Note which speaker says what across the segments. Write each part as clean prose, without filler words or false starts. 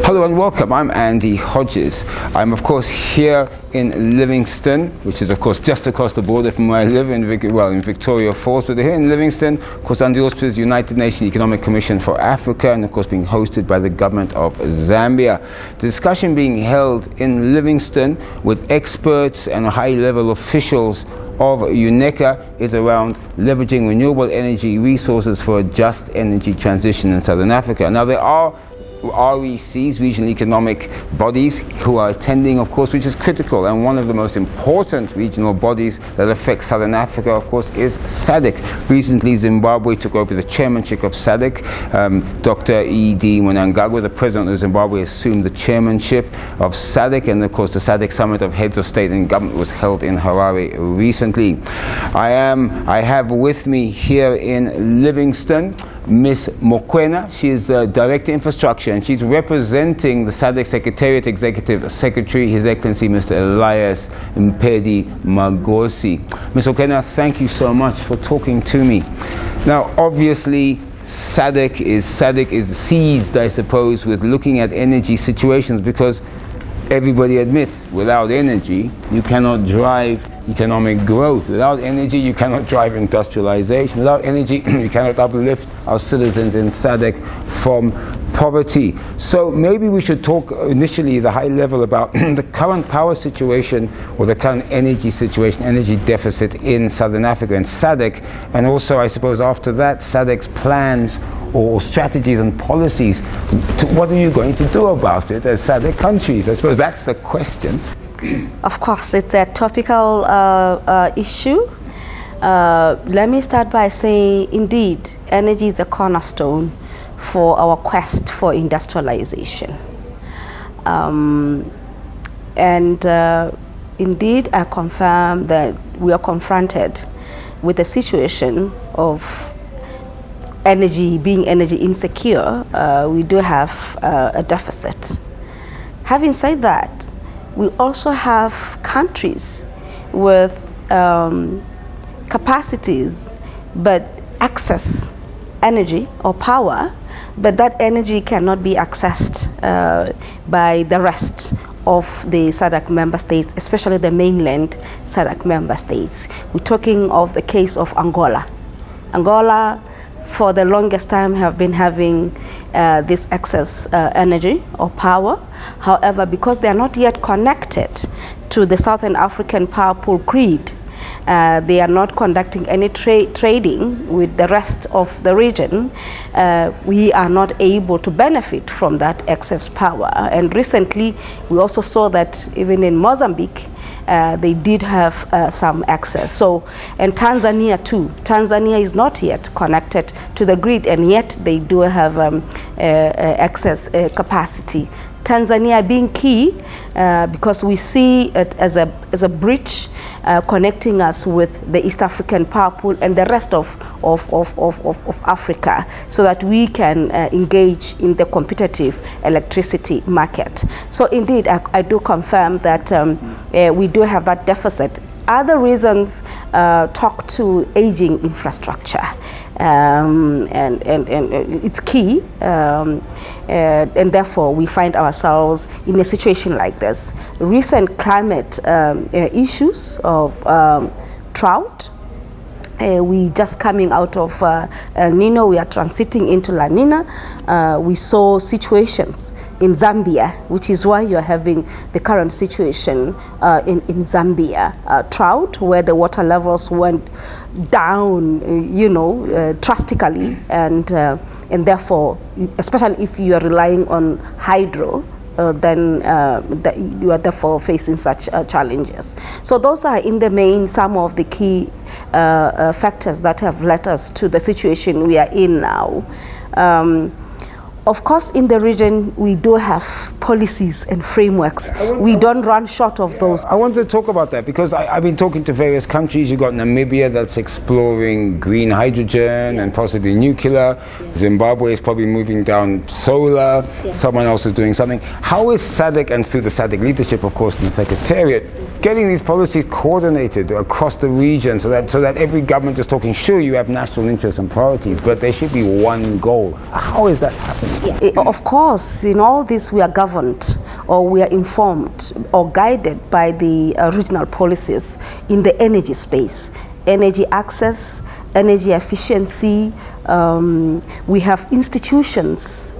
Speaker 1: Hello and welcome. I'm Andy Hodges. I'm of course here in Livingstone, which is of course just across the border from where I live in Victoria Falls. But here in Livingstone, of course under the auspices of the United Nations Economic Commission for Africa, and of course being hosted by the government of Zambia. The discussion being held in Livingstone with experts and high-level officials of UNECA is around leveraging renewable energy resources for a just energy transition in Southern Africa. Now there are RECs, regional economic bodies, who are attending, of course, which is critical, and one of the most important regional bodies that affects Southern Africa, of course, is SADC. Recently, Zimbabwe took over the chairmanship of SADC. Dr. E.D. Mnangagwa, the president of Zimbabwe, assumed the chairmanship of SADC, and of course the SADC Summit of Heads of State and Government was held in Harare recently. I have with me here in Livingstone Ms. Mokoena. She is Director Infrastructure, and she's representing the SADC Secretariat Executive Secretary, His Excellency Mr. Elias Mpedi Magosi. Ms. Mokoena, thank you so much for talking to me. Now, obviously, SADC is seized, I suppose, with looking at energy situations, because everybody admits without energy you cannot drive economic growth. Without energy you cannot drive industrialization. Without energy you cannot uplift our citizens in SADC from poverty. So maybe we should talk initially the high level about the current power situation, or the current energy situation, energy deficit in Southern Africa and SADC, and also I suppose after that SADC's plans or strategies and policies. What are you going to do about it as SADC countries? I suppose that's the question.
Speaker 2: Of course, it's a topical issue. Let me start by saying, indeed, energy is a cornerstone for our quest for industrialization. Indeed, I confirm that we are confronted with a situation of being energy insecure. We do have a deficit. Having said that, we also have countries with capacities but excess energy or power, but that energy cannot be accessed by the rest of the SADC member states, especially the mainland SADC member states. We're talking of the case of Angola. Angola, for the longest time, have been having this excess energy or power. However, because they are not yet connected to the Southern African power pool grid, they are not conducting any trading with the rest of the region. We are not able to benefit from that excess power. And recently, we also saw that even in Mozambique, they did have some access. So, and Tanzania too. Tanzania is not yet connected to the grid, and yet they do have excess capacity. Tanzania being key because we see it as a bridge connecting us with the East African power pool and the rest of Africa, so that we can engage in the competitive electricity market. So indeed, I do confirm that we do have that deficit. Other reasons talk to aging infrastructure, and it's key, and therefore we find ourselves in a situation like this. Recent climate issues of drought. We just coming out of El Nino, we are transiting into La Nina. We saw situations in Zambia, which is why you're having the current situation in Zambia, drought, where the water levels went down, drastically, and therefore, especially if you are relying on hydro, then you are therefore facing such challenges. So those are in the main some of the key factors that have led us to the situation we are in now. Of course, in the region, we do have policies and frameworks. We don't run short of those.
Speaker 1: I want to talk about that because I've been talking to various countries. You've got Namibia that's exploring green hydrogen and possibly nuclear. Yes. Zimbabwe is probably moving down solar. Yes. Someone else is doing something. How is SADC, and through the SADC leadership, of course, in the Secretariat, getting these policies coordinated across the region so that every government is talking, sure, you have national interests and priorities, but there should be one goal. How is that happening?
Speaker 2: Of course, in all this we are governed, or we are informed or guided by the regional policies in the energy space, energy access, energy efficiency. We have institutions,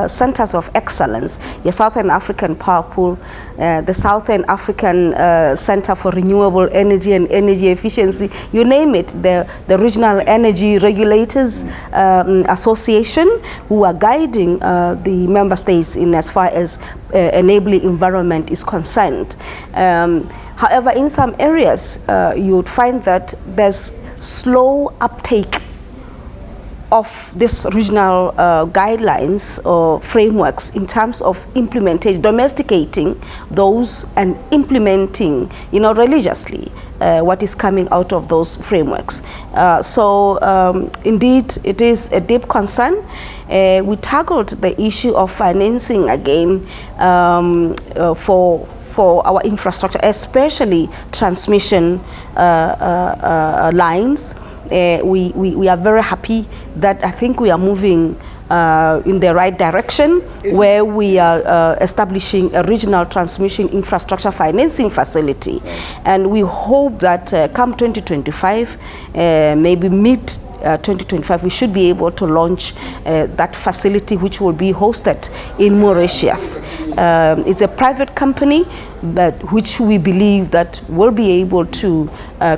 Speaker 2: centers of excellence, your Southern African Power Pool, the Southern African Center for Renewable Energy and Energy Efficiency, you name it, the Regional Energy Regulators Association, who are guiding the member states in as far as enabling environment is concerned. However, in some areas, you would find that there's slow uptake of this regional guidelines or frameworks in terms of implementation, domesticating those and implementing, religiously what is coming out of those frameworks. Indeed, it is a deep concern. We tackled the issue of financing again for our infrastructure, especially transmission lines. We are very happy that I think we are moving in the right direction, where we are establishing a regional transmission infrastructure financing facility. And we hope that come 2025, maybe mid 2025, we should be able to launch that facility, which will be hosted in Mauritius. It's a private company, but which we believe that will be able to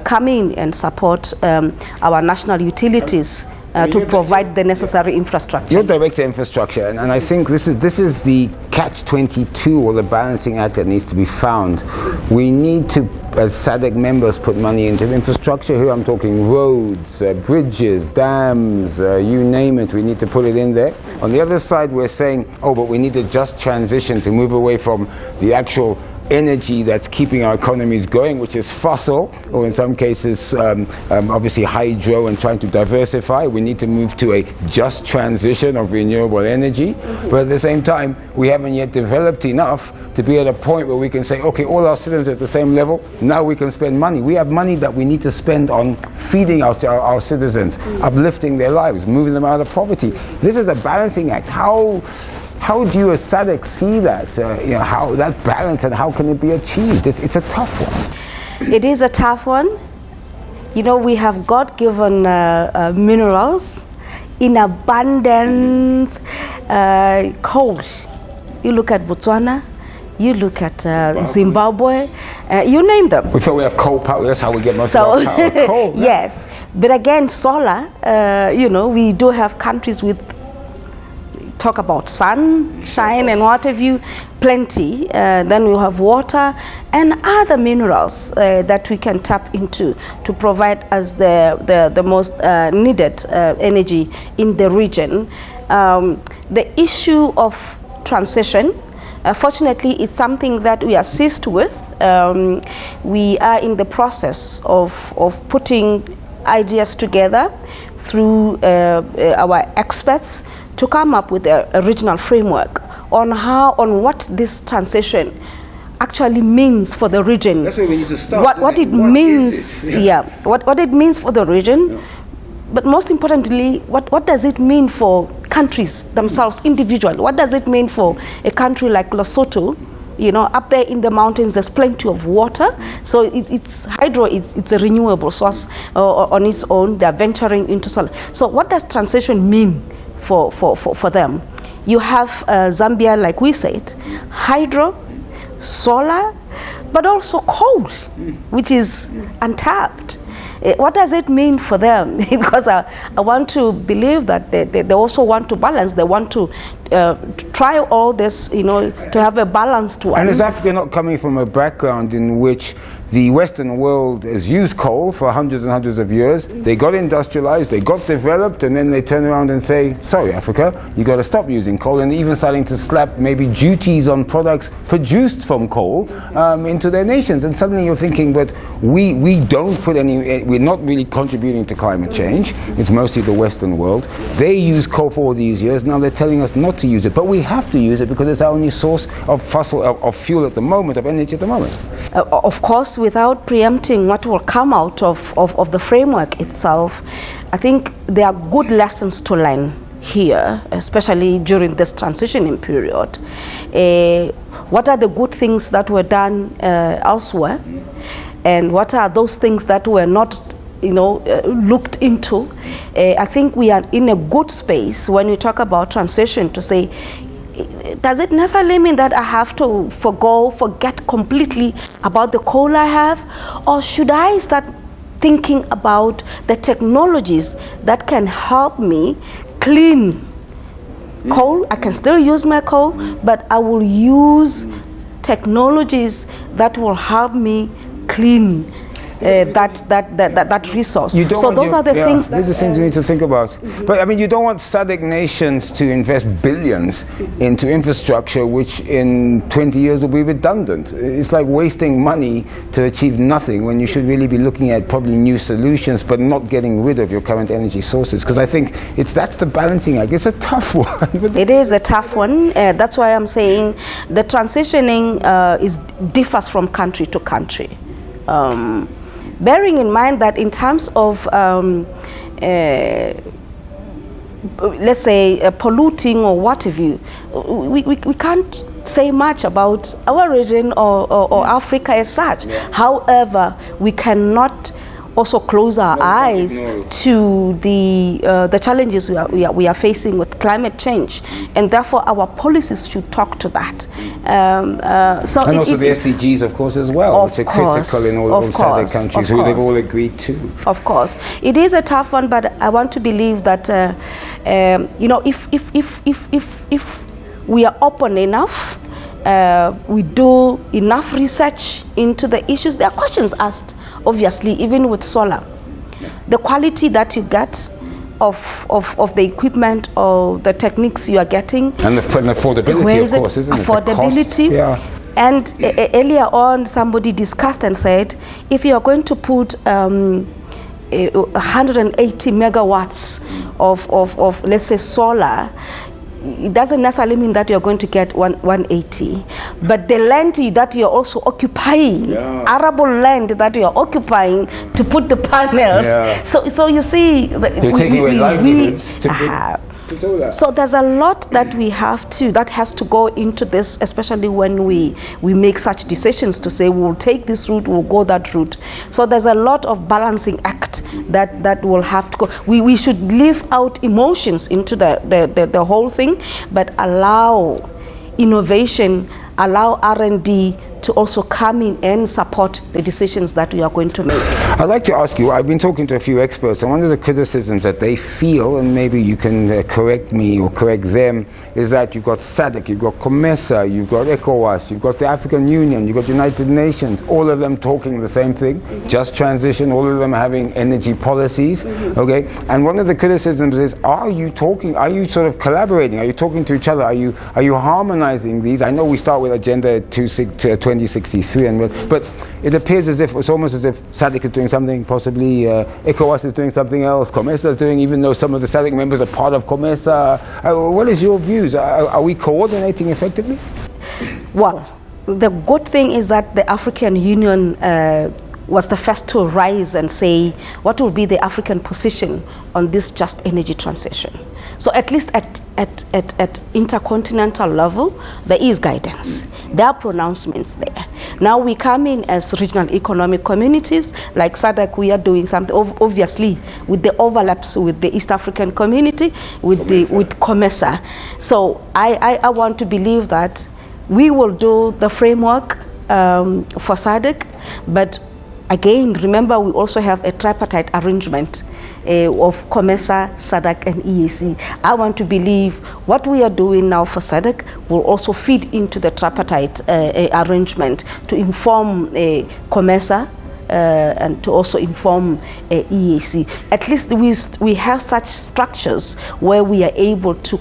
Speaker 2: come in and support our national utilities to provide the necessary infrastructure.
Speaker 1: You're director of infrastructure, and I think this is the catch-22, or the balancing act that needs to be found. We need to, as SADC members, put money into infrastructure. Here I'm talking roads, bridges, dams, you name it, we need to put it in there. On the other side, we're saying, but we need a just transition to move away from the actual energy that's keeping our economies going, which is fossil, or in some cases obviously hydro, and trying to diversify. We need to move to a just transition of renewable energy, but at the same time we haven't yet developed enough to be at a point where we can say, okay, all our citizens are at the same level, now we can spend money. We have money that we need to spend on feeding our citizens, uplifting their lives, moving them out of poverty. This is a balancing act. How do you as SADC see that, how that balance, and how can it be achieved? It's a tough one.
Speaker 2: It is a tough one. We have God-given minerals in abundance. Coal. You look at Botswana, you look at Zimbabwe, you name them.
Speaker 1: We thought we have coal power, that's how we get most of our power. Coal,
Speaker 2: yes, but again, solar, we do have countries with, talk about sunshine and what have you, plenty. Then we have water and other minerals that we can tap into to provide us the most needed energy in the region. The issue of transition, fortunately, it's something that we are seized with. We are in the process of putting ideas together through our experts to come up with a regional framework on what this transition actually means for the region.
Speaker 1: That's where we need to start.
Speaker 2: What it means, what it means for the region, but most importantly, what does it mean for countries themselves individually? What does it mean for a country like Lesotho? Up there in the mountains, there's plenty of water. So it's hydro, it's a renewable source on its own. They're venturing into solar. So what does transition mean for them? You have Zambia, like we said, hydro, solar, but also coal, which is untapped. What does it mean for them? Because I want to believe that they also want to balance. They want to try all this, to have a balanced one.
Speaker 1: And is Africa not coming from a background in which the Western world has used coal for hundreds and hundreds of years? They got industrialized, they got developed, and then they turn around and say, sorry, Africa, you got to stop using coal, and even starting to slap maybe duties on products produced from coal into their nations. And suddenly you're thinking, but we don't put we're not really contributing to climate change. It's mostly the Western world. They use coal for all these years. Now they're telling us not to use it, but we have to use it because it's our only source of fuel at the moment, of energy at the moment.
Speaker 2: Of course, without preempting what will come out of the framework itself, I think there are good lessons to learn here, especially during this transitioning period. What are the good things that were done elsewhere, and what are those things that were not, looked into? I think we are in a good space when we talk about transition to say, does it necessarily mean that I have to forget completely about the coal I have, or should I start thinking about the technologies that can help me clean coal? I can still use my coal, but I will use technologies that will help me clean that resource. So those are the things that...
Speaker 1: These are the things you need to think about. But I mean, you don't want SADC nations to invest billions into infrastructure which in 20 years will be redundant. It's like wasting money to achieve nothing when you should really be looking at probably new solutions but not getting rid of your current energy sources. Because I think that's the balancing act. It's a tough one.
Speaker 2: It is a tough one. That's why I'm saying the transitioning differs from country to country. Bearing in mind that in terms of, let's say, polluting or what have you, we can't say much about our region or Africa as such. However, we cannot also close our eyes to the challenges we are facing with climate change, and therefore our policies should talk to that. And
Speaker 1: also the SDGs, of course, as well, which are critical in all SADC countries, who they've all agreed to.
Speaker 2: Of course, it is a tough one, but I want to believe that if we are open enough, we do enough research into the issues. There are questions asked, obviously, even with solar. The quality that you get of the equipment or the techniques you are getting. And the
Speaker 1: affordability, of course, isn't it?
Speaker 2: Affordability. And earlier on, somebody discussed and said, if you are going to put 180 megawatts of let's say, solar, it doesn't necessarily mean that you're going to get 180, but the land that you're also occupying, arable land that you're occupying to put the panels. So you see,
Speaker 1: you're taking away livelihoods
Speaker 2: so there's a lot that we have to, that has to go into this, especially when we make such decisions to say we'll take this route, we'll go that route. So there's a lot of balancing act that will have to go. We should leave out emotions into the whole thing, but allow innovation, allow R&D to also come in and support the decisions that we are going to make.
Speaker 1: I'd like to ask you, I've been talking to a few experts, and one of the criticisms that they feel, and maybe you can correct me or correct them, is that you've got SADC, you've got COMESA, you've got ECOWAS, you've got the African Union, you've got United Nations, all of them talking the same thing, just transition, all of them having energy policies, okay? And one of the criticisms is, are you sort of collaborating? Are you talking to each other? Are you harmonizing these? I know we start with Agenda 2063, but it appears as if it's almost as if SADC is doing something, possibly ECOWAS is doing something else, COMESA is doing, even though some of the SADC members are part of COMESA. What is your views? Are we coordinating effectively?
Speaker 2: Well, the good thing is that the African Union was the first to rise and say what will be the African position on this just energy transition. So at least at intercontinental level, there is guidance. There are pronouncements there. Now we come in as regional economic communities, like SADC, we are doing something, obviously, with the overlaps with the East African community, with COMESA. So I want to believe that we will do the framework for SADC, but again, remember we also have a tripartite arrangement of COMESA, SADC, and EAC. I want to believe what we are doing now for SADC will also feed into the tripartite arrangement to inform COMESA and to also inform EAC. At least we have such structures where we are able to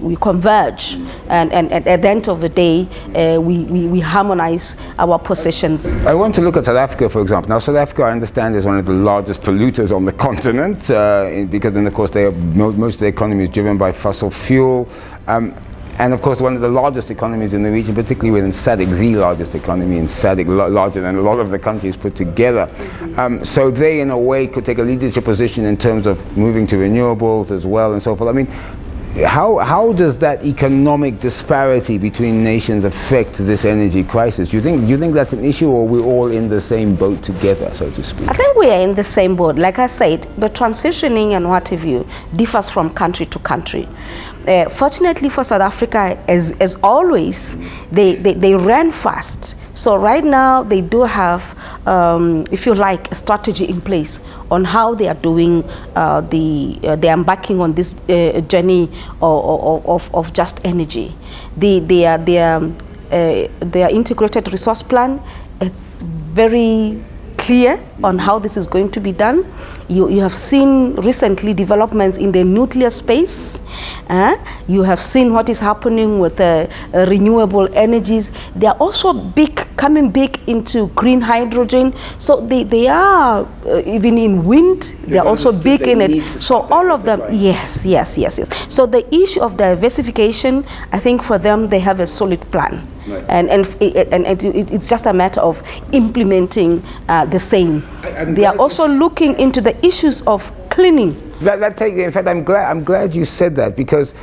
Speaker 2: we converge, and at the end of the day we harmonize our positions.
Speaker 1: I want to look at South Africa, for example. Now, South Africa, I understand, is one of the largest polluters on the continent because then, of course, most of the economy is driven by fossil fuel. and of course one of the largest economies in the region, particularly within SADC, the largest economy in SADC, larger than a lot of the countries put together. So they, in a way, could take a leadership position in terms of moving to renewables as well and so forth. I mean, how does that economic disparity between nations affect this energy crisis? Do you think that's an issue, or we're all in the same boat together, so to speak?
Speaker 2: I think we are in the same boat. Like I said, the transitioning and what have you differs from country to country. Fortunately for South Africa, as always, they ran fast. So right now they do have, if you like, a strategy in place on how they are doing they're embarking on this journey of just energy. Their integrated resource plan, it's very clear on how this is going to be done. You have seen recently developments in the nuclear space. You have seen what is happening with renewable energies. They are also coming big into green hydrogen. So they are, even in wind, they are also big in it. So all of them, yes. So the issue of diversification, I think for them, they have a solid plan. Nice. And it's just a matter of implementing the same. They are also looking into the issues of cleaning.
Speaker 1: In fact, I'm glad you said that, because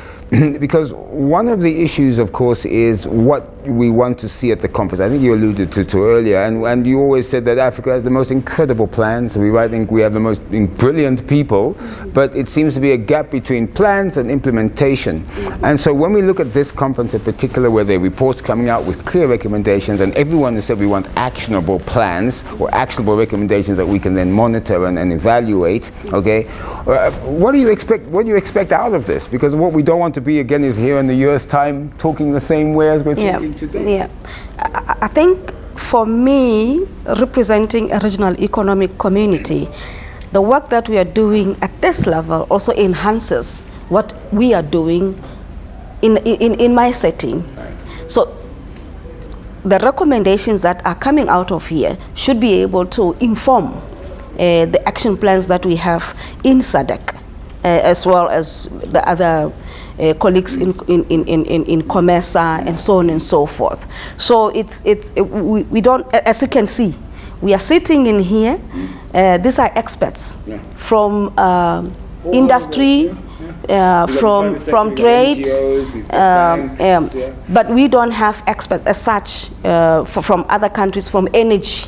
Speaker 1: one of the issues, of course, is what we want to see at the conference. I think you alluded to earlier, and you always said that Africa has the most incredible plans. I think we have the most brilliant people, but it seems to be a gap between plans and implementation. And so when we look at this conference in particular, where there are reports coming out with clear recommendations, and everyone has said we want actionable plans or actionable recommendations that we can then monitor and evaluate. Okay, what do you expect out of this? Because what we don't want to be again is here in a year's time talking the same way as we're talking today.
Speaker 2: Yeah, I think for me, representing a regional economic community, the work that we are doing at this level also enhances what we are doing in my setting. So the recommendations that are coming out of here should be able to inform the action plans that we have in SADC, as well as the other colleagues in COMESA and so on and so forth. So we don't, as you can see, we are sitting in here. These are experts from industry, from trade, but we don't have experts as such from other countries, from energy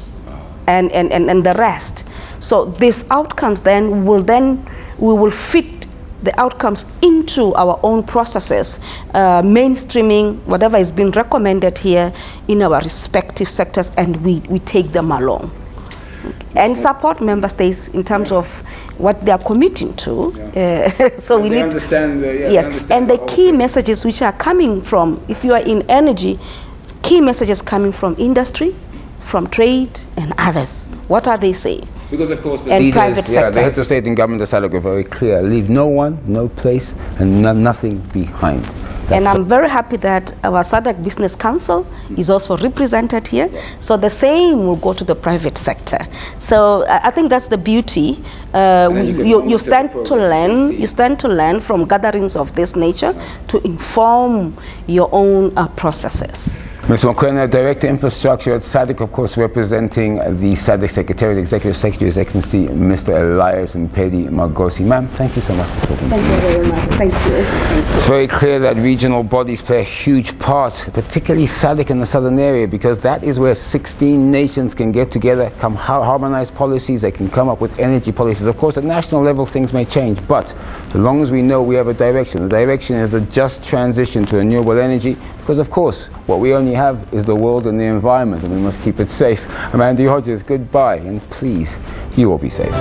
Speaker 2: and the rest. So these outcomes then we will fit the outcomes into our own processes, mainstreaming whatever is being recommended here in our respective sectors, and we take them along. And support member states in terms of what they are committing to. So we need to understand and the key messages which are coming from, if you are in energy, key messages coming from industry, from trade and others. What are they saying?
Speaker 1: Because of course the leaders, the heads of state and government of SADC are very clear: leave no one, no place, and nothing behind.
Speaker 2: And I'm very happy that our SADC Business Council is also represented here. So the same will go to the private sector. So I think that's the beauty. You stand to learn. You stand to learn from gatherings of this nature to inform your own processes.
Speaker 1: Ms. Mokoena, Director Infrastructure at SADC, of course, representing the SADC Secretariat, Executive Secretary, His Excellency Mr. Elias Mpedi Magosi. Ma'am, thank you so much for talking.
Speaker 2: Thank you very much. Thank you.
Speaker 1: It's very clear that regional bodies play a huge part, particularly SADC in the southern area, because that is where 16 nations can get together, harmonize policies, they can come up with energy policies. Of course, at national level, things may change, but as long as we know we have a direction, the direction is a just transition to renewable energy, because of course, what we only have is the world and the environment, and we must keep it safe. I'm Andy Hodges, goodbye, and please, you all be safe.